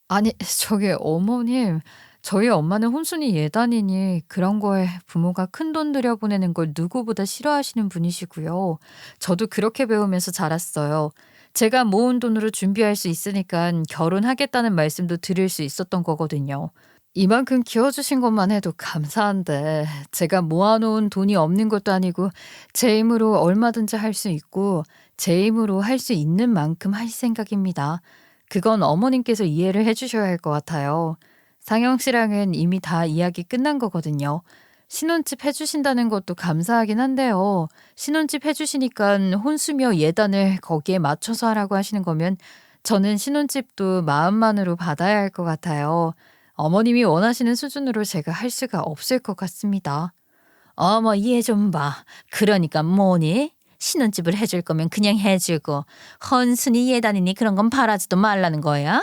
아니, 저기 어머님, 저희 엄마는 혼순이 예단이니 그런 거에 부모가 큰돈 들여보내는 걸 누구보다 싫어하시는 분이시고요. 저도 그렇게 배우면서 자랐어요. 제가 모은 돈으로 준비할 수 있으니까 결혼하겠다는 말씀도 드릴 수 있었던 거거든요. 이만큼 키워주신 것만 해도 감사한데 제가 모아놓은 돈이 없는 것도 아니고 제 힘으로 얼마든지 할 수 있고 제 힘으로 할 수 있는 만큼 할 생각입니다. 그건 어머님께서 이해를 해주셔야 할 것 같아요. 상영 씨랑은 이미 다 이야기 끝난 거거든요. 신혼집 해주신다는 것도 감사하긴 한데요. 신혼집 해주시니까 혼수며 예단을 거기에 맞춰서 하라고 하시는 거면 저는 신혼집도 마음만으로 받아야 할 것 같아요. 어머님이 원하시는 수준으로 제가 할 수가 없을 것 같습니다. 어머 이해 좀 봐. 그러니까 뭐니? 신혼집을 해줄 거면 그냥 해주고 헌순이 예단이니 그런 건 바라지도 말라는 거야?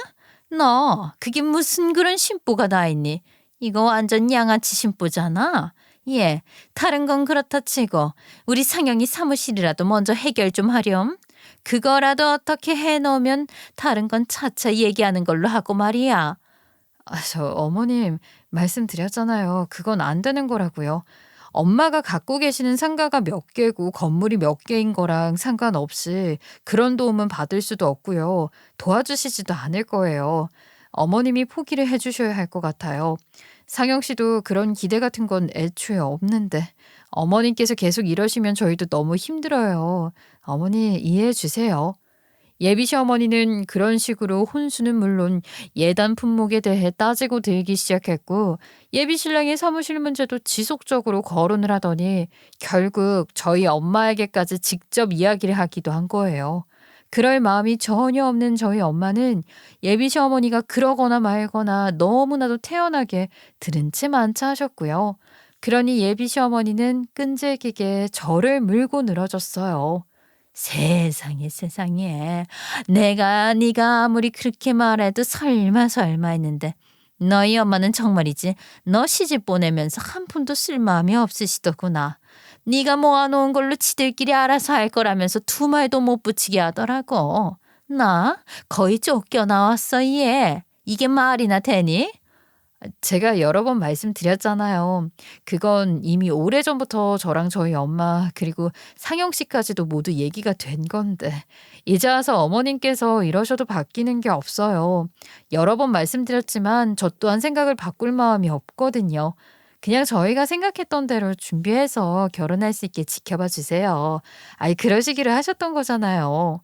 너 그게 무슨 그런 심보가 다 있니? 이거 완전 양아치 심보잖아. 예, 다른 건 그렇다 치고 우리 상영이 사무실이라도 먼저 해결 좀 하렴. 그거라도 어떻게 해놓으면 다른 건 차차 얘기하는 걸로 하고 말이야. 저 어머님 말씀드렸잖아요. 그건 안 되는 거라고요. 엄마가 갖고 계시는 상가가 몇 개고 건물이 몇 개인 거랑 상관없이 그런 도움은 받을 수도 없고요. 도와주시지도 않을 거예요. 어머님이 포기를 해 주셔야 할 것 같아요. 상영 씨도 그런 기대 같은 건 애초에 없는데 어머님께서 계속 이러시면 저희도 너무 힘들어요. 어머니 이해해 주세요. 예비 시어머니는 그런 식으로 혼수는 물론 예단 품목에 대해 따지고 들기 시작했고 예비 신랑의 사무실 문제도 지속적으로 거론을 하더니 결국 저희 엄마에게까지 직접 이야기를 하기도 한 거예요. 그럴 마음이 전혀 없는 저희 엄마는 예비 시어머니가 그러거나 말거나 너무나도 태연하게 들은 채 만차 하셨고요. 그러니 예비 시어머니는 끈질기게 저를 물고 늘어졌어요. 세상에 세상에 내가 네가 아무리 그렇게 말해도 설마 설마 했는데 너희 엄마는 정말이지 너 시집 보내면서 한 푼도 쓸 마음이 없으시더구나. 네가 모아놓은 걸로 지들끼리 알아서 할 거라면서 두 말도 못 붙이게 하더라고. 나 거의 쫓겨나왔어 얘. 이게 말이나 되니? 제가 여러 번 말씀드렸잖아요. 그건 이미 오래전부터 저랑 저희 엄마 그리고 상영 씨까지도 모두 얘기가 된 건데 이제 와서 어머님께서 이러셔도 바뀌는 게 없어요. 여러 번 말씀드렸지만 저 또한 생각을 바꿀 마음이 없거든요. 그냥 저희가 생각했던 대로 준비해서 결혼할 수 있게 지켜봐 주세요. 아이 그러시기를 하셨던 거잖아요.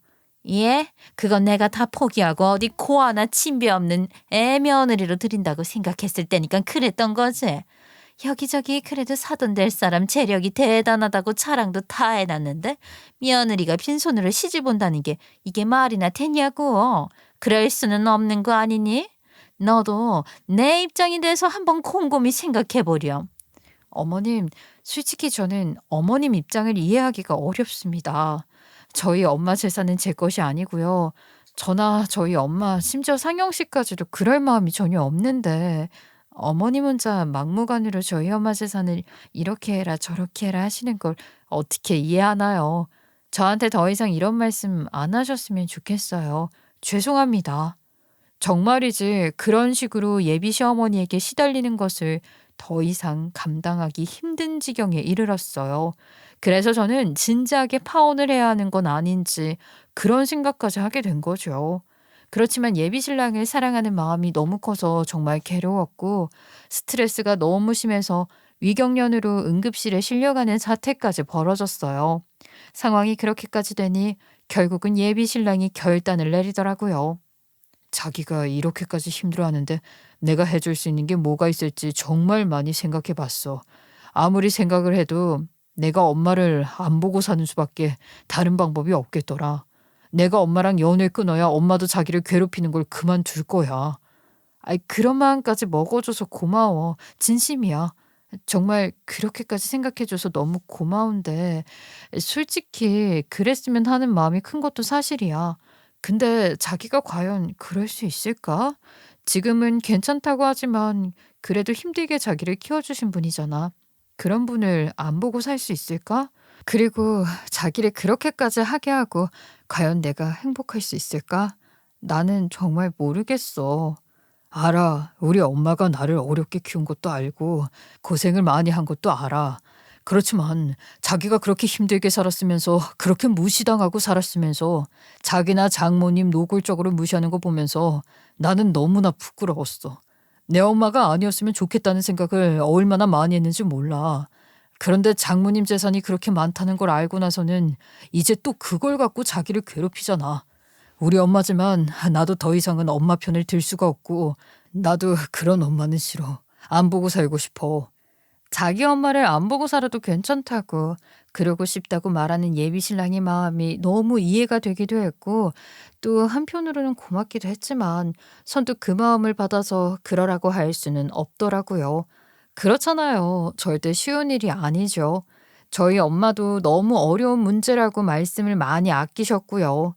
예? 그건 내가 다 포기하고 어디 코 하나 침배 없는 애 며느리로 드린다고 생각했을 때니까 그랬던 거지. 여기저기 그래도 사돈 될 사람 재력이 대단하다고 자랑도 다 해놨는데 며느리가 빈손으로 시집 온다는 게 이게 말이나 되냐고. 그럴 수는 없는 거 아니니? 너도 내 입장이 돼서 한번 곰곰이 생각해보렴. 어머님, 솔직히 저는 어머님 입장을 이해하기가 어렵습니다. 저희 엄마 재산은 제 것이 아니고요. 저나 저희 엄마, 심지어 상영 씨까지도 그럴 마음이 전혀 없는데 어머님 혼자 막무가내로 저희 엄마 재산을 이렇게 해라 저렇게 해라 하시는 걸 어떻게 이해하나요? 저한테 더 이상 이런 말씀 안 하셨으면 좋겠어요. 죄송합니다. 정말이지 그런 식으로 예비 시어머니에게 시달리는 것을 더 이상 감당하기 힘든 지경에 이르렀어요. 그래서 저는 진지하게 파혼을 해야 하는 건 아닌지 그런 생각까지 하게 된 거죠. 그렇지만 예비 신랑을 사랑하는 마음이 너무 커서 정말 괴로웠고 스트레스가 너무 심해서 위경련으로 응급실에 실려가는 사태까지 벌어졌어요. 상황이 그렇게까지 되니 결국은 예비 신랑이 결단을 내리더라고요. 자기가 이렇게까지 힘들어하는데 내가 해줄 수 있는 게 뭐가 있을지 정말 많이 생각해 봤어. 아무리 생각을 해도 내가 엄마를 안 보고 사는 수밖에 다른 방법이 없겠더라. 내가 엄마랑 연을 끊어야 엄마도 자기를 괴롭히는 걸 그만둘 거야. 아이, 그런 마음까지 먹어줘서 고마워. 진심이야. 정말 그렇게까지 생각해줘서 너무 고마운데, 솔직히 그랬으면 하는 마음이 큰 것도 사실이야. 근데 자기가 과연 그럴 수 있을까? 지금은 괜찮다고 하지만 그래도 힘들게 자기를 키워주신 분이잖아. 그런 분을 안 보고 살 수 있을까? 그리고 자기를 그렇게까지 하게 하고 과연 내가 행복할 수 있을까? 나는 정말 모르겠어. 알아. 우리 엄마가 나를 어렵게 키운 것도 알고 고생을 많이 한 것도 알아. 그렇지만 자기가 그렇게 힘들게 살았으면서 그렇게 무시당하고 살았으면서 자기나 장모님 노골적으로 무시하는 거 보면서 나는 너무나 부끄러웠어. 내 엄마가 아니었으면 좋겠다는 생각을 얼마나 많이 했는지 몰라. 그런데 장모님 재산이 그렇게 많다는 걸 알고 나서는 이제 또 그걸 갖고 자기를 괴롭히잖아. 우리 엄마지만 나도 더 이상은 엄마 편을 들 수가 없고 나도 그런 엄마는 싫어. 안 보고 살고 싶어. 자기 엄마를 안 보고 살아도 괜찮다고 그러고 싶다고 말하는 예비 신랑의 마음이 너무 이해가 되기도 했고 또 한편으로는 고맙기도 했지만 선뜻 그 마음을 받아서 그러라고 할 수는 없더라고요. 그렇잖아요. 절대 쉬운 일이 아니죠. 저희 엄마도 너무 어려운 문제라고 말씀을 많이 아끼셨고요.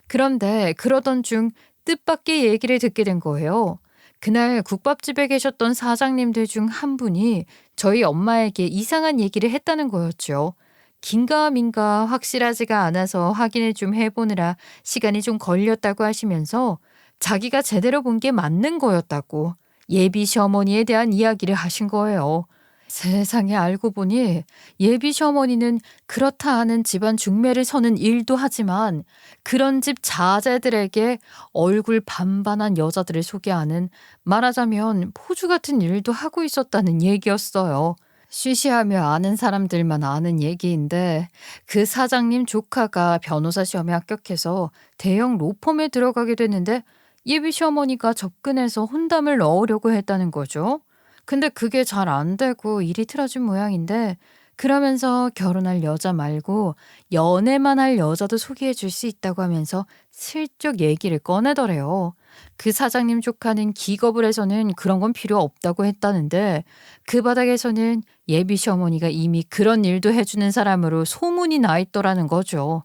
그런데 그러던 중 뜻밖의 얘기를 듣게 된 거예요. 그날 국밥집에 계셨던 사장님들 중 한 분이 저희 엄마에게 이상한 얘기를 했다는 거였죠. 긴가민가 확실하지가 않아서 확인을 좀 해보느라 시간이 좀 걸렸다고 하시면서 자기가 제대로 본 게 맞는 거였다고 예비 시어머니에 대한 이야기를 하신 거예요. 세상에, 알고 보니 예비 시어머니는 그렇다 하는 집안 중매를 서는 일도 하지만 그런 집 자제들에게 얼굴 반반한 여자들을 소개하는, 말하자면 포주 같은 일도 하고 있었다는 얘기였어요. 쉬쉬하며 아는 사람들만 아는 얘기인데 그 사장님 조카가 변호사 시험에 합격해서 대형 로펌에 들어가게 됐는데 예비 시어머니가 접근해서 혼담을 넣으려고 했다는 거죠. 근데 그게 잘 안 되고 일이 틀어진 모양인데 그러면서 결혼할 여자 말고 연애만 할 여자도 소개해 줄 수 있다고 하면서 슬쩍 얘기를 꺼내더래요. 그 사장님 조카는 기겁을 해서는 그런 건 필요 없다고 했다는데 그 바닥에서는 예비 시어머니가 이미 그런 일도 해주는 사람으로 소문이 나 있더라는 거죠.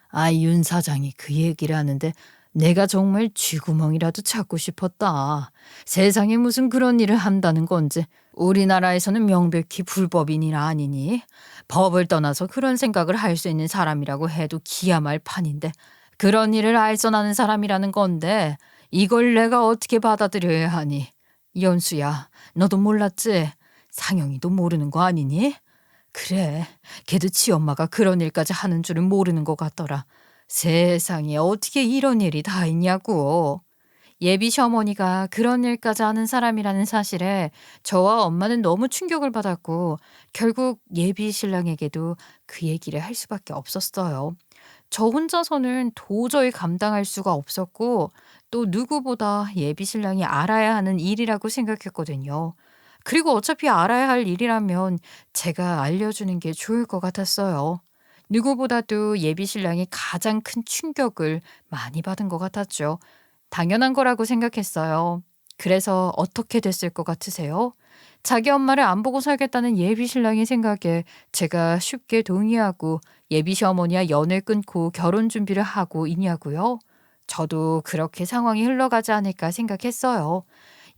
아, 윤 사장이 그 얘기를 하는데 내가 정말 쥐구멍이라도 찾고 싶었다. 세상에 무슨 그런 일을 한다는 건지. 우리나라에서는 명백히 불법인 일 아니니 법을 떠나서 그런 생각을 할 수 있는 사람이라고 해도 기야말 판인데 그런 일을 알선하는 사람이라는 건데 이걸 내가 어떻게 받아들여야 하니. 연수야, 너도 몰랐지? 상영이도 모르는 거 아니니? 그래, 걔도 지 엄마가 그런 일까지 하는 줄은 모르는 것 같더라. 세상에, 어떻게 이런 일이 다 있냐고. 예비 시어머니가 그런 일까지 하는 사람이라는 사실에 저와 엄마는 너무 충격을 받았고 결국 예비 신랑에게도 그 얘기를 할 수밖에 없었어요. 저 혼자서는 도저히 감당할 수가 없었고 또 누구보다 예비 신랑이 알아야 하는 일이라고 생각했거든요. 그리고 어차피 알아야 할 일이라면 제가 알려주는 게 좋을 것 같았어요. 누구보다도 예비 신랑이 가장 큰 충격을 많이 받은 것 같았죠. 당연한 거라고 생각했어요. 그래서 어떻게 됐을 것 같으세요? 자기 엄마를 안 보고 살겠다는 예비 신랑의 생각에 제가 쉽게 동의하고 예비 시어머니와 연을 끊고 결혼 준비를 하고 있냐고요? 저도 그렇게 상황이 흘러가지 않을까 생각했어요.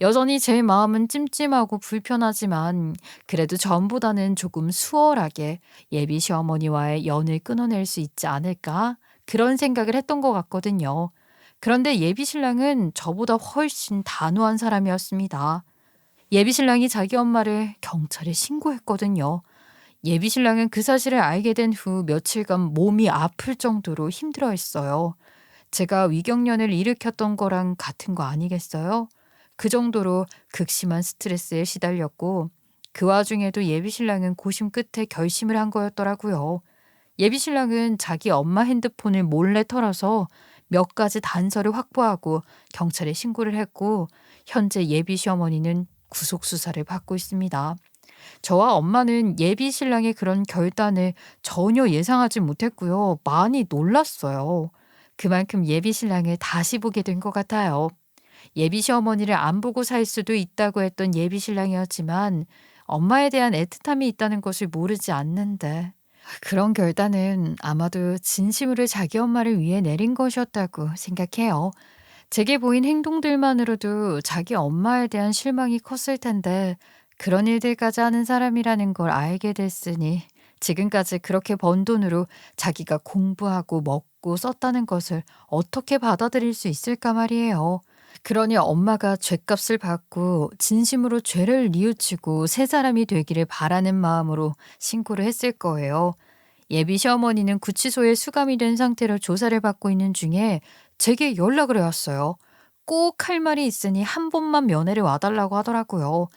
여전히 제 마음은 찜찜하고 불편하지만 그래도 전보다는 조금 수월하게 예비 시어머니와의 연을 끊어낼 수 있지 않을까? 그런 생각을 했던 것 같거든요. 그런데 예비 신랑은 저보다 훨씬 단호한 사람이었습니다. 예비 신랑이 자기 엄마를 경찰에 신고했거든요. 예비 신랑은 그 사실을 알게 된 후 며칠간 몸이 아플 정도로 힘들어했어요. 제가 위경련을 일으켰던 거랑 같은 거 아니겠어요? 그 정도로 극심한 스트레스에 시달렸고 그 와중에도 예비신랑은 고심 끝에 결심을 한 거였더라고요. 예비신랑은 자기 엄마 핸드폰을 몰래 털어서 몇 가지 단서를 확보하고 경찰에 신고를 했고 현재 예비 시어머니는 구속 수사를 받고 있습니다. 저와 엄마는 예비 신랑의 그런 결단을 전혀 예상하지 못했고요. 많이 놀랐어요. 그만큼 예비 신랑을 다시 보게 된 것 같아요. 예비 시어머니를 안 보고 살 수도 있다고 했던 예비 신랑이었지만 엄마에 대한 애틋함이 있다는 것을 모르지 않는데 그런 결단은 아마도 진심으로 자기 엄마를 위해 내린 것이었다고 생각해요. 제게 보인 행동들만으로도 자기 엄마에 대한 실망이 컸을 텐데 그런 일들까지 하는 사람이라는 걸 알게 됐으니 지금까지 그렇게 번 돈으로 자기가 공부하고 먹고 썼다는 것을 어떻게 받아들일 수 있을까 말이에요. 그러니 엄마가 죗값을 받고 진심으로 죄를 뉘우치고 새 사람이 되기를 바라는 마음으로 신고를 했을 거예요. 예비 시어머니는 구치소에 수감이 된 상태로 조사를 받고 있는 중에 제게 연락을 해왔어요. 꼭 할 말이 있으니 한 번만 면회를 와달라고 하더라고요.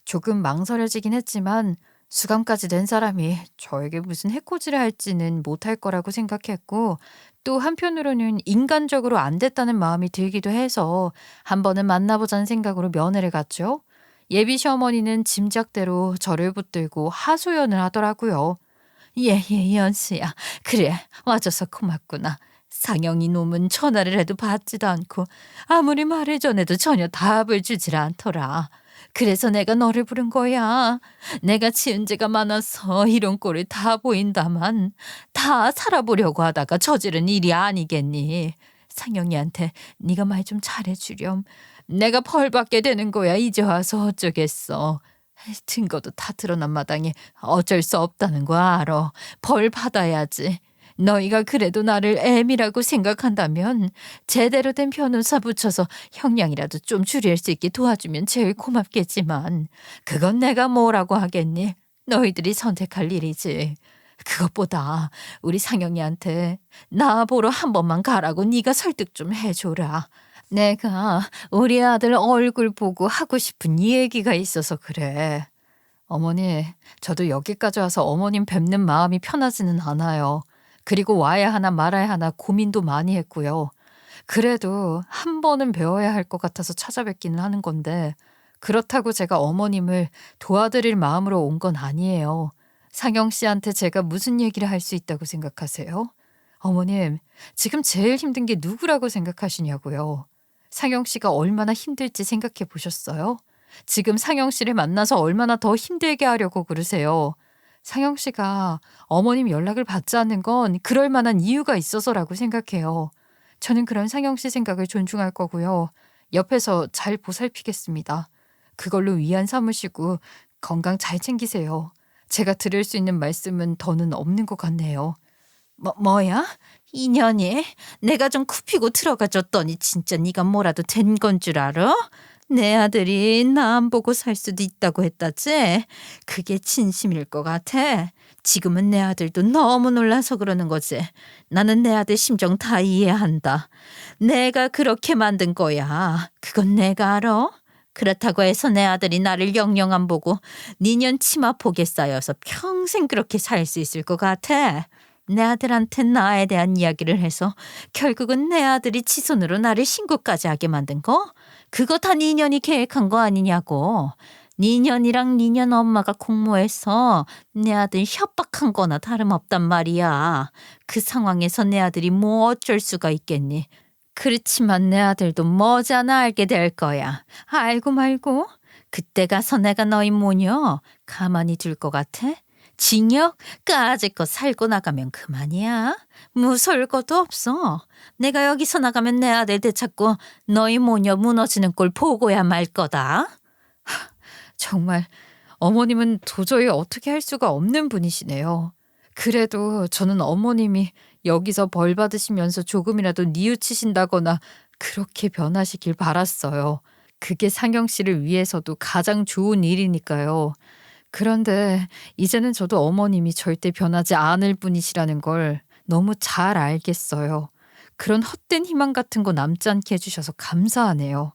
조금 망설여지긴 했지만 수감까지 된 사람이 저에게 무슨 해코지를 할지는 못할 거라고 생각했고 또 한편으로는 인간적으로 안 됐다는 마음이 들기도 해서 한 번은 만나보자는 생각으로 면회를 갔죠. 예비 시어머니는 짐작대로 저를 붙들고 하소연을 하더라고요. 연수야. 그래, 와줘서 고맙구나. 상영이 놈은 전화를 해도 받지도 않고 아무리 말을 전해도 전혀 답을 주질 않더라. 그래서 내가 너를 부른 거야. 내가 지은 죄가 많아서 이런 꼴을 다 보인다만 다 살아보려고 하다가 저지른 일이 아니겠니. 상영이한테 네가 말 좀 잘해주렴. 내가 벌 받게 되는 거야. 이제 와서 어쩌겠어. 증거도 다 드러난 마당에 어쩔 수 없다는 거 알아. 벌 받아야지. 너희가 그래도 나를 애미라고 생각한다면 제대로 된 변호사 붙여서 형량이라도 좀 줄일 수 있게 도와주면 제일 고맙겠지만 그건 내가 뭐라고 하겠니? 너희들이 선택할 일이지. 그것보다 우리 상영이한테 나 보러 한 번만 가라고 네가 설득 좀 해줘라. 내가 우리 아들 얼굴 보고 하고 싶은 얘기가 있어서 그래. 어머니, 저도 여기까지 와서 어머님 뵙는 마음이 편하지는 않아요. 그리고 와야 하나 말아야 하나 고민도 많이 했고요. 그래도 한 번은 배워야 할 것 같아서 찾아뵙기는 하는 건데 그렇다고 제가 어머님을 도와드릴 마음으로 온 건 아니에요. 상영 씨한테 제가 무슨 얘기를 할 수 있다고 생각하세요? 어머님, 지금 제일 힘든 게 누구라고 생각하시냐고요. 상영 씨가 얼마나 힘들지 생각해 보셨어요? 지금 상영 씨를 만나서 얼마나 더 힘들게 하려고 그러세요. 상영 씨가 어머님 연락을 받지 않는 건 그럴 만한 이유가 있어서라고 생각해요. 저는 그런 상영 씨 생각을 존중할 거고요. 옆에서 잘 보살피겠습니다. 그걸로 위안 삼으시고 건강 잘 챙기세요. 제가 드릴 수 있는 말씀은 더는 없는 것 같네요. 뭐야? 인연이? 내가 좀 굽히고 들어가 줬더니 진짜 네가 뭐라도 된 건 줄 알아? 내 아들이 나 안 보고 살 수도 있다고 했다지? 그게 진심일 것 같아. 지금은 내 아들도 너무 놀라서 그러는 거지. 나는 내 아들 심정 다 이해한다. 내가 그렇게 만든 거야. 그건 내가 알아. 그렇다고 해서 내 아들이 나를 영영 안 보고 니년 치마폭에 쌓여서 평생 그렇게 살 수 있을 것 같아. 내 아들한테 나에 대한 이야기를 해서 결국은 내 아들이 지손으로 나를 신고까지 하게 만든 거? 그거 다 니년이 계획한 거 아니냐고. 니년이랑 니년 엄마가 공모해서 내 아들 협박한 거나 다름없단 말이야. 그 상황에서 내 아들이 뭐 어쩔 수가 있겠니. 그렇지만 내 아들도 머지않아 알게 될 거야. 알고 말고. 그때 가서 내가 너희 모녀 가만히 둘 것 같아? 징역? 까짓거 살고 나가면 그만이야. 무서울 것도 없어. 내가 여기서 나가면 내 아들 되찾고 너희 모녀 무너지는 꼴 보고야 말 거다. 정말 어머님은 도저히 어떻게 할 수가 없는 분이시네요. 그래도 저는 어머님이 여기서 벌 받으시면서 조금이라도 뉘우치신다거나 그렇게 변하시길 바랐어요. 그게 상영 씨를 위해서도 가장 좋은 일이니까요. 그런데 이제는 저도 어머님이 절대 변하지 않을 분이시라는 걸 너무 잘 알겠어요. 그런 헛된 희망 같은 거 남지 않게 해주셔서 감사하네요.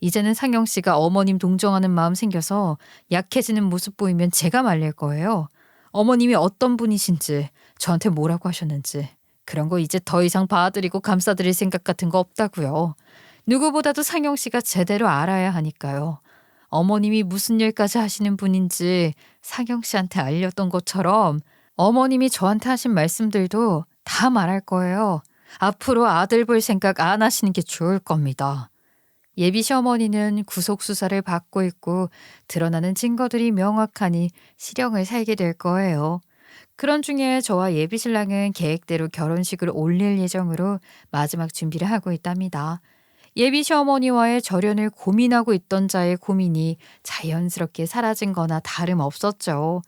이제는 상영 씨가 어머님 동정하는 마음 생겨서 약해지는 모습 보이면 제가 말릴 거예요. 어머님이 어떤 분이신지, 저한테 뭐라고 하셨는지 그런 거 이제 더 이상 봐드리고 감싸드릴 생각 같은 거 없다고요. 누구보다도 상영 씨가 제대로 알아야 하니까요. 어머님이 무슨 일까지 하시는 분인지 상영 씨한테 알렸던 것처럼 어머님이 저한테 하신 말씀들도 다 말할 거예요. 앞으로 아들 볼 생각 안 하시는 게 좋을 겁니다. 예비 시어머니는 구속 수사를 받고 있고 드러나는 증거들이 명확하니 실형을 살게 될 거예요. 그런 중에 저와 예비 신랑은 계획대로 결혼식을 올릴 예정으로 마지막 준비를 하고 있답니다. 예비 시어머니와의 절연을 고민하고 있던 자의 고민이 자연스럽게 사라진 거나 다름없었죠.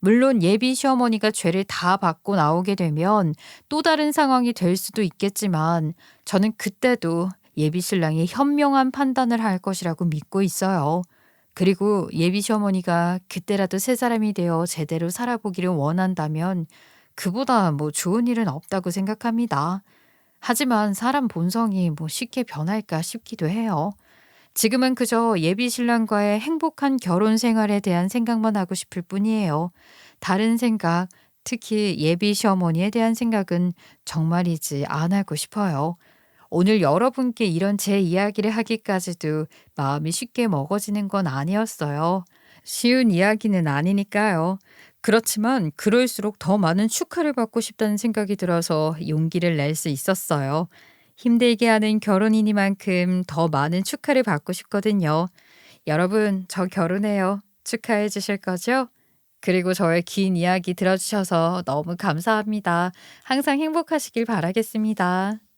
물론 예비 시어머니가 죄를 다 받고 나오게 되면 또 다른 상황이 될 수도 있겠지만 저는 그때도 예비 신랑이 현명한 판단을 할 것이라고 믿고 있어요. 그리고 예비 시어머니가 그때라도 새 사람이 되어 제대로 살아보기를 원한다면 그보다 뭐 좋은 일은 없다고 생각합니다. 하지만 사람 본성이 뭐 쉽게 변할까 싶기도 해요. 지금은 그저 예비 신랑과의 행복한 결혼 생활에 대한 생각만 하고 싶을 뿐이에요. 다른 생각, 특히 예비 시어머니에 대한 생각은 정말이지 안 하고 싶어요. 오늘 여러분께 이런 제 이야기를 하기까지도 마음이 쉽게 먹어지는 건 아니었어요. 쉬운 이야기는 아니니까요. 그렇지만 그럴수록 더 많은 축하를 받고 싶다는 생각이 들어서 용기를 낼 수 있었어요. 힘들게 하는 결혼이니만큼 더 많은 축하를 받고 싶거든요. 여러분, 저 결혼해요. 축하해 주실 거죠? 그리고 저의 긴 이야기 들어주셔서 너무 감사합니다. 항상 행복하시길 바라겠습니다.